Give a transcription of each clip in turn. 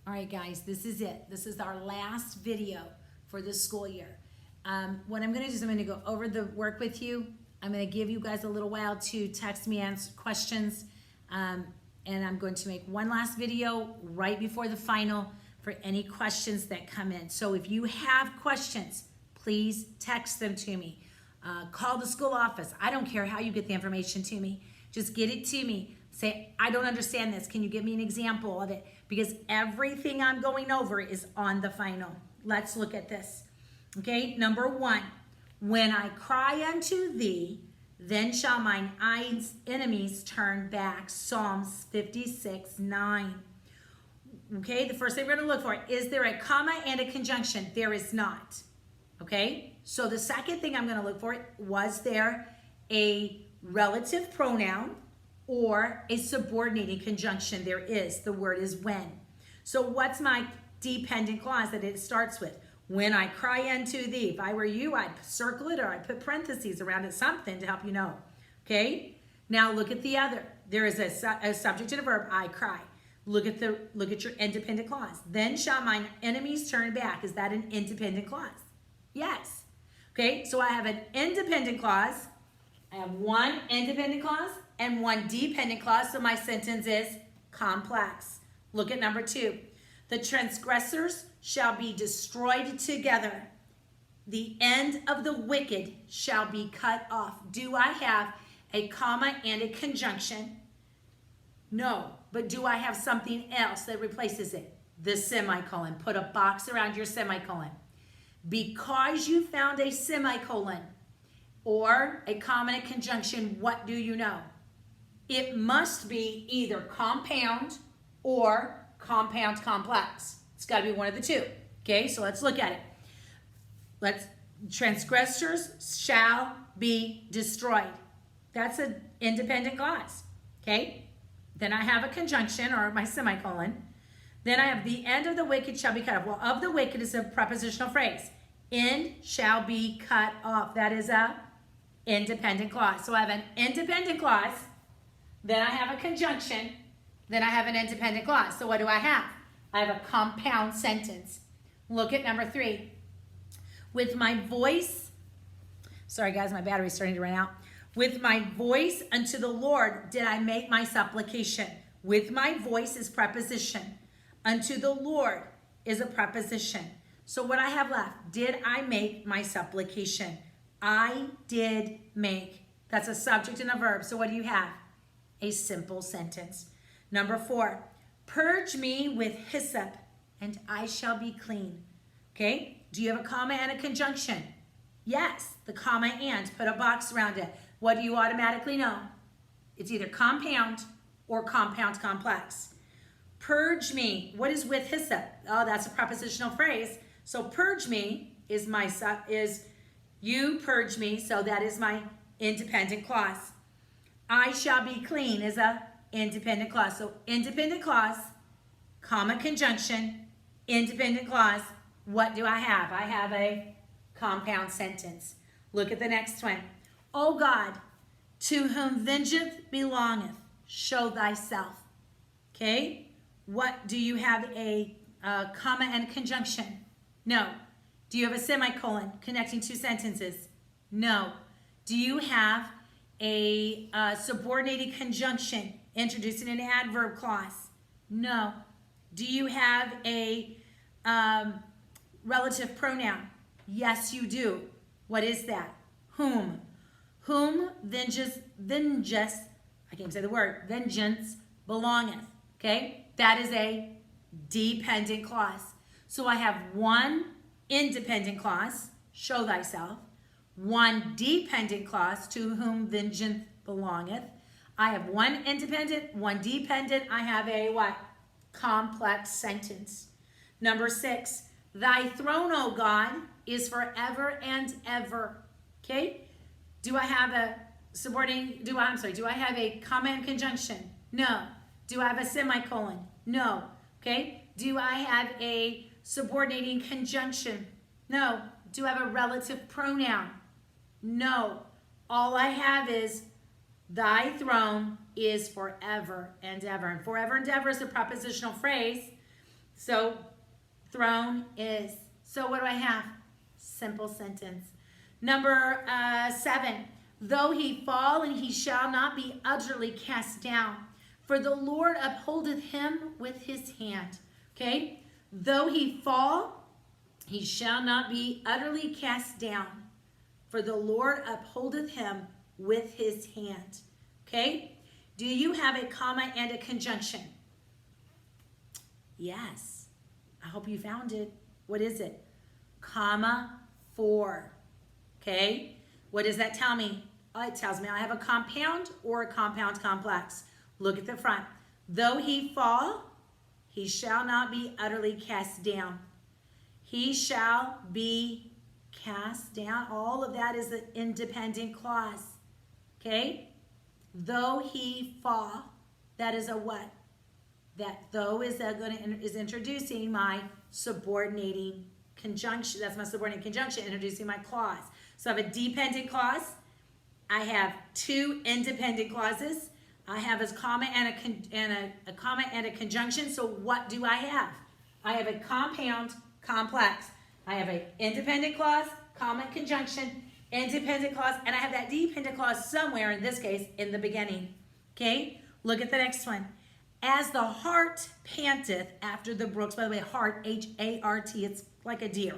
All right, guys, this is it. This is our last video for the school year. What I'm gonna do is I'm gonna go over the work with you. I'm gonna give you guys a little while to text me answer questions. And I'm going to make one last video right before the final for any questions that come in. So if you have questions, please text them to me. Call the school office. I don't care how you get the information to me. Just get it to me. Say, I don't understand this. Can you give me an example of it? Because everything I'm going over is on the final. Let's look at this. Okay, number 1. When I cry unto thee, then shall mine enemies turn back. Psalms 56:9. Okay, the first thing we're going to look for, is there a comma and a conjunction? There is not. Okay, so the second thing I'm going to look for, was there a relative pronoun or a subordinating conjunction? There is. The word is when. So what's my dependent clause that it starts with? When I cry unto thee. If I were you, I'd circle it or I'd put parentheses around it, something to help you know. Okay? Now look at the other. There is a subject and a verb, I cry. Look at your independent clause. Then shall mine enemies turn back. Is that an independent clause? Yes. Okay, so I have an independent clause. I have one independent clause and one dependent clause, so my sentence is complex. Look at number 2. The transgressors shall be destroyed together. The end of the wicked shall be cut off. Do I have a comma and a conjunction? No, but do I have something else that replaces it? The semicolon. Put a box around your semicolon. Because you found a semicolon or a comma and a conjunction, what do you know? It must be either compound or compound complex. It's got to be one of the two. Okay, so let's look at it. Transgressors shall be destroyed. That's an independent clause. Okay, then I have a conjunction or my semicolon. Then I have the end of the wicked shall be cut off. Well, of the wicked is a prepositional phrase. End shall be cut off. That is a independent clause. So I have an independent clause, then I have a conjunction, then I have an independent clause. So what do I have? I have a compound sentence. Look at number 3. With my voice, sorry guys, my battery's starting to run out. With my voice unto the Lord did I make my supplication. With my voice is preposition. Unto the Lord is a preposition. So what I have left, did I make my supplication? I did make. That's a subject and a verb. So what do you have? A simple sentence. Number 4, purge me with hyssop and I shall be clean. Okay, do you have a comma and a conjunction? Yes, the comma and, put a box around it. What do you automatically know? It's either compound or compound complex. Purge me, what is with hyssop? Oh, that's a prepositional phrase. So purge me is you purge me, so that is my independent clause. I shall be clean is a independent clause. So independent clause, comma conjunction, independent clause. What do I have? I have a compound sentence. Look at the next one. O God, to whom vengeance belongeth, show thyself. Okay? What, do you have a comma and a conjunction? No. Do you have a semicolon connecting two sentences? No. Do you have a subordinated conjunction introducing an adverb clause? No. Do you have a relative pronoun? Yes, you do. What is that? Whom. Whom vengeance, I can't say the word, vengeance belongeth. Okay? That is a dependent clause. So I have one independent clause, show thyself, one dependent clause, to whom vengeance belongeth. I have one independent, one dependent. I have a what? Complex sentence. Number 6, thy throne, O God, is forever and ever. Okay? Do I have a subordinate, do I have a comma and conjunction? No. Do I have a semicolon? No. Okay? Do I have a subordinating conjunction? No. Do I have a relative pronoun? No. All I have is thy throne is forever and ever. And forever and ever is a prepositional phrase. So throne is. So what do I have? Simple sentence. Number 7. Though he fall, and he shall not be utterly cast down, for the Lord upholdeth him with his hand. Okay? Though he fall, he shall not be utterly cast down, for the Lord upholdeth him with his hand. Okay? Do you have a comma and a conjunction? Yes. I hope you found it. What is it? Comma, for. Okay? What does that tell me? Oh, it tells me I have a compound or a compound complex. Look at the front. Though he fall, he shall not be utterly cast down. He shall be cast down. All of that is an independent clause. Okay? Though he fall, that is a what? That though is introducing my subordinating conjunction. That's my subordinating conjunction, introducing my clause. So I have a dependent clause. I have 2 independent clauses. I have a comma and a comma and a conjunction. So what do I have? I have a compound complex. I have an independent clause, comma, conjunction, independent clause, and I have that dependent clause somewhere, in this case, in the beginning. Okay? Look at the next one. As the hart panteth after the brooks. By the way, hart, H-A-R-T, it's like a deer.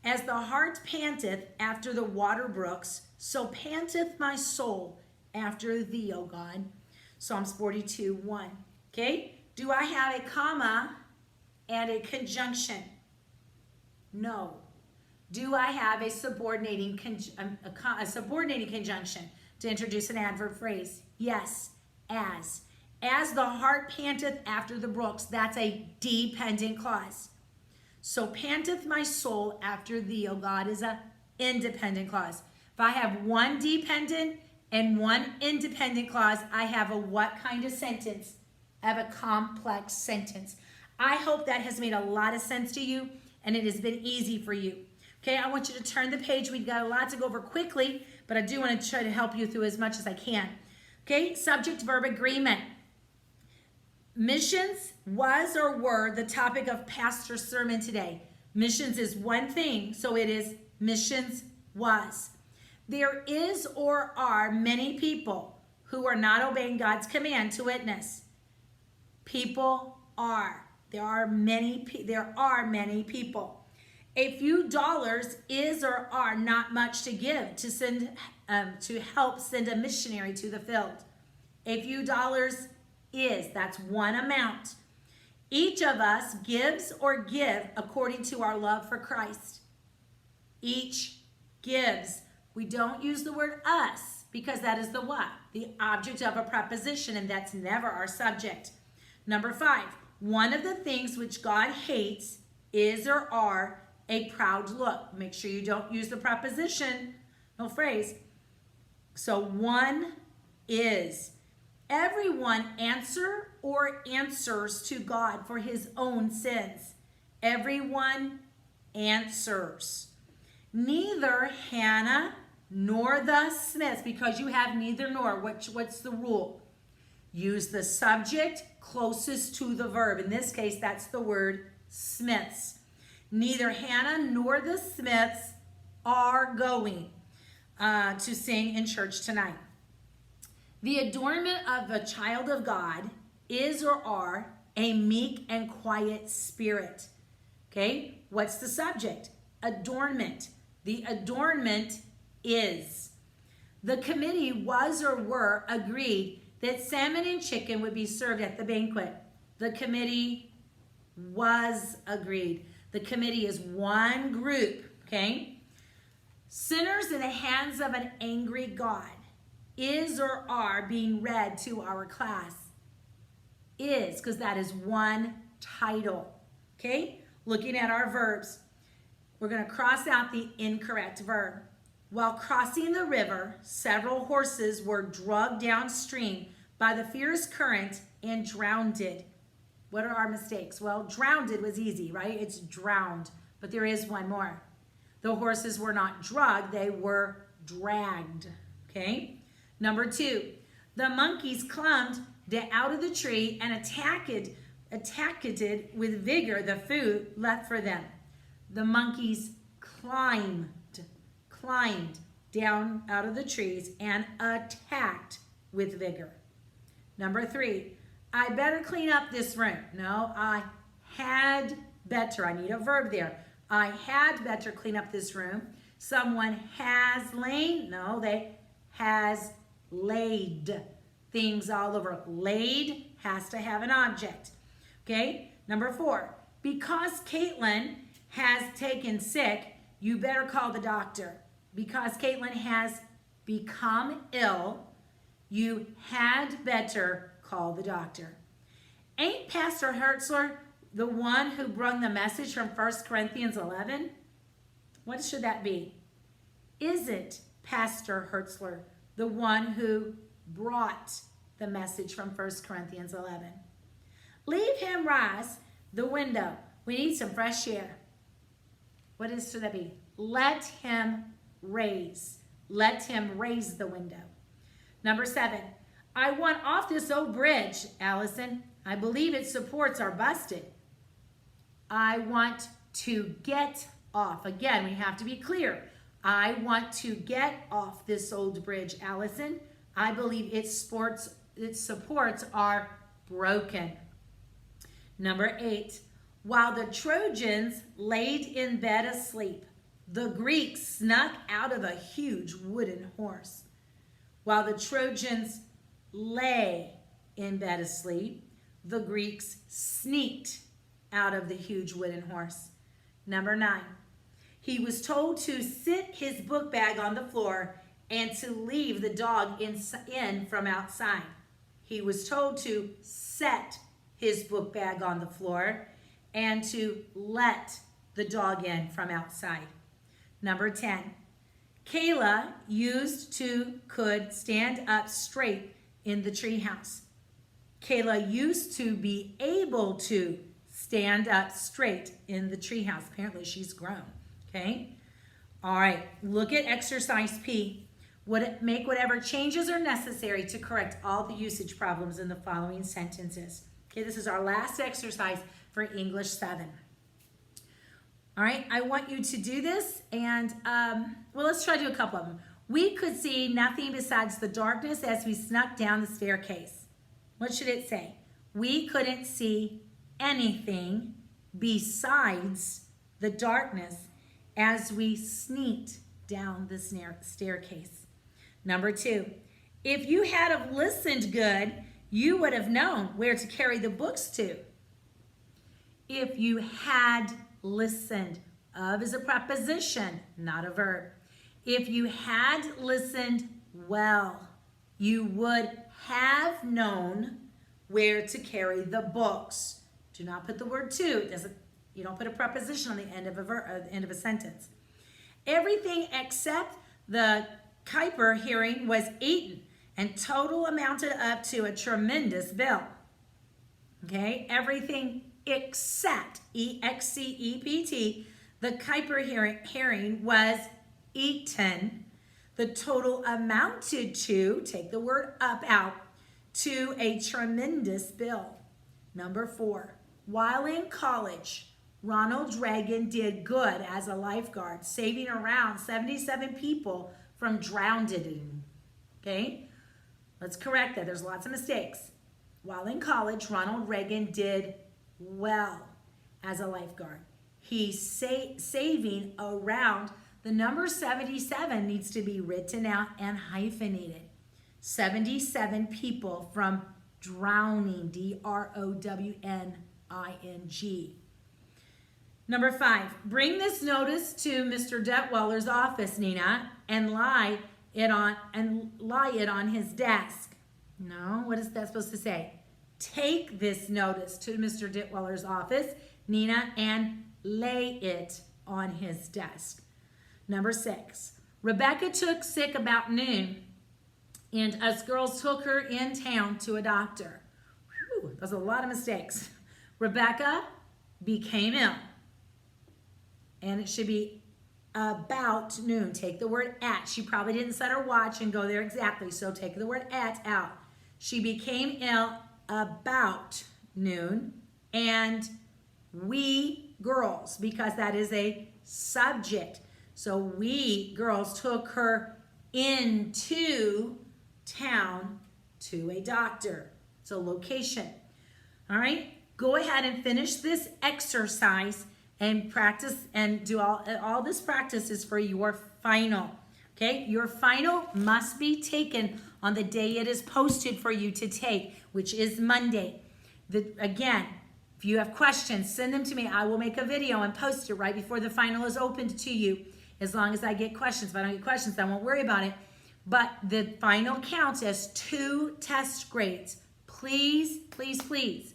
As the hart panteth after the water brooks, so panteth my soul after thee, O God. Psalms 42:1. Okay? Do I have a comma and a conjunction? No. Do I have a subordinating conjunction to introduce an adverb phrase? Yes. As. As the hart panteth after the brooks. That's a dependent clause. So panteth my soul after thee, O God, is a independent clause. If I have one dependent and one independent clause, I have a what kind of sentence? I have a complex sentence. I hope that has made a lot of sense to you and it has been easy for you. Okay, I want you to turn the page. We've got a lot to go over quickly, but I do want to try to help you through as much as I can. Okay, subject-verb agreement. Missions was or were the topic of pastor's sermon today. Missions is one thing, so it is missions was. There is or are many people who are not obeying God's command to witness. People are. There are many people. A few dollars is or are not much to give to send to help send a missionary to the field. A few dollars is, that's one amount. Each of us gives or give according to our love for Christ. Each gives. We don't use the word us because that is the what? The object of a preposition, and that's never our subject. Number 5, one of the things which God hates is or are a proud look. Make sure you don't use the preposition, no phrase. So one is. Everyone answer or answers to God for his own sins. Everyone answers. Neither Hannah nor the Smiths, because you have neither nor. What's the rule? Use the subject closest to the verb. In this case, that's the word Smiths. Neither Hannah nor the Smiths are going to sing in church tonight. The adornment of a child of God is or are a meek and quiet spirit. Okay, what's the subject? Adornment. The adornment is. The committee was or were agreed that salmon and chicken would be served at the banquet. The committee was agreed. The committee is one group, okay? Sinners in the hands of an angry God is or are being read to our class. Is, because that is one title, okay? Looking at our verbs, we're going to cross out the incorrect verb. While crossing the river, several horses were dragged downstream by the fierce current and drowned. What are our mistakes? Well, drowned was easy, right? It's drowned, but there is one more. The horses were not drugged, they were dragged, okay? Number 2, the monkeys climbed out of the tree and attacked attacked it with vigor the food left for them. The monkeys climbed down out of the trees and attacked with vigor. Number 3, I better clean up this room. No, I had better. I need a verb there. I had better clean up this room. Someone has lain. No, they has laid things all over. Laid has to have an object. Okay, number 4, because Caitlin has taken sick, you better call the doctor. Because Caitlin has become ill, you had better call the doctor. Ain't Pastor Hertzler the one who brought the message from 1 Corinthians 11? What should that be? Isn't Pastor Hertzler the one who brought the message from 1 Corinthians 11? Leave him rise the window. We need some fresh air. What should that be? Let him raise. Let him raise the window. Number 7, I want off this old bridge, Allison. I believe its supports are busted. I want to get off. Again, we have to be clear. I want to get off this old bridge, Allison. I believe its supports are broken. Number 8, while the Trojans laid in bed asleep, the Greeks snuck out of a huge wooden horse. While the Trojans lay in bed asleep, the Greeks sneaked out of the huge wooden horse. Number 9, he was told to sit his book bag on the floor and to leave the dog in from outside. He was told to set his book bag on the floor and to let the dog in from outside. Number 10, Kayla could stand up straight in the treehouse. Kayla used to be able to stand up straight in the treehouse. Apparently she's grown, okay? All right, look at exercise P. Make whatever changes are necessary to correct all the usage problems in the following sentences. Okay, this is our last exercise for English 7. All right, I want you to do this, and well, let's try to do a couple of them. We could see nothing besides the darkness as we snuck down the staircase. What should it say? We couldn't see anything besides the darkness as we sneaked down the staircase. Number 2, if you had have listened good, you would have known where to carry the books to. If you had listened, of is a preposition, not a verb. If you had listened well, you would have known where to carry the books. Do not put the word to. You don't put a preposition on the end of a sentence. Everything except the Kuiper hearing was eaten and total amounted up to a tremendous bill. Okay, everything except, E-X-C-E-P-T, the Kuiper hearing was eaten. The total amounted to, take the word up out, to a tremendous bill. Number 4, while in college, Ronald Reagan did good as a lifeguard, saving around 77 people from drowning. Okay, let's correct that. There's lots of mistakes. While in college, Ronald Reagan did well as a lifeguard. He's saving around, the number 77 needs to be written out and hyphenated. 77 people from drowning, D-R-O-W-N-I-N-G. Number 5, bring this notice to Mr. Detweller's office, Nina, and lie it on his desk. No, what is that supposed to say? Take this notice to Mr. Detweller's office, Nina, and lay it on his desk. Number 6, Rebecca took sick about noon, and us girls took her in town to a doctor. Whew, that's a lot of mistakes. Rebecca became ill, and it should be about noon. Take the word at. She probably didn't set her watch and go there exactly, so take the word at out. She became ill about noon. and we girls, because that is a subject. So we girls took her into town to a doctor. So location. All right, go ahead and finish this exercise and practice and do all this practice is for your final. Okay, your final must be taken on the day it is posted for you to take, which is Monday. Again, if you have questions, send them to me. I will make a video and post it right before the final is opened to you, as long as I get questions. If I don't get questions, I won't worry about it. But the final counts as 2 test grades. Please, please, please,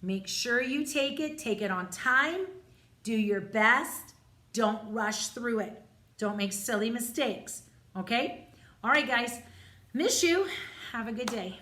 make sure you take it on time, do your best, don't rush through it. Don't make silly mistakes, okay? All right, guys, miss you. Have a good day.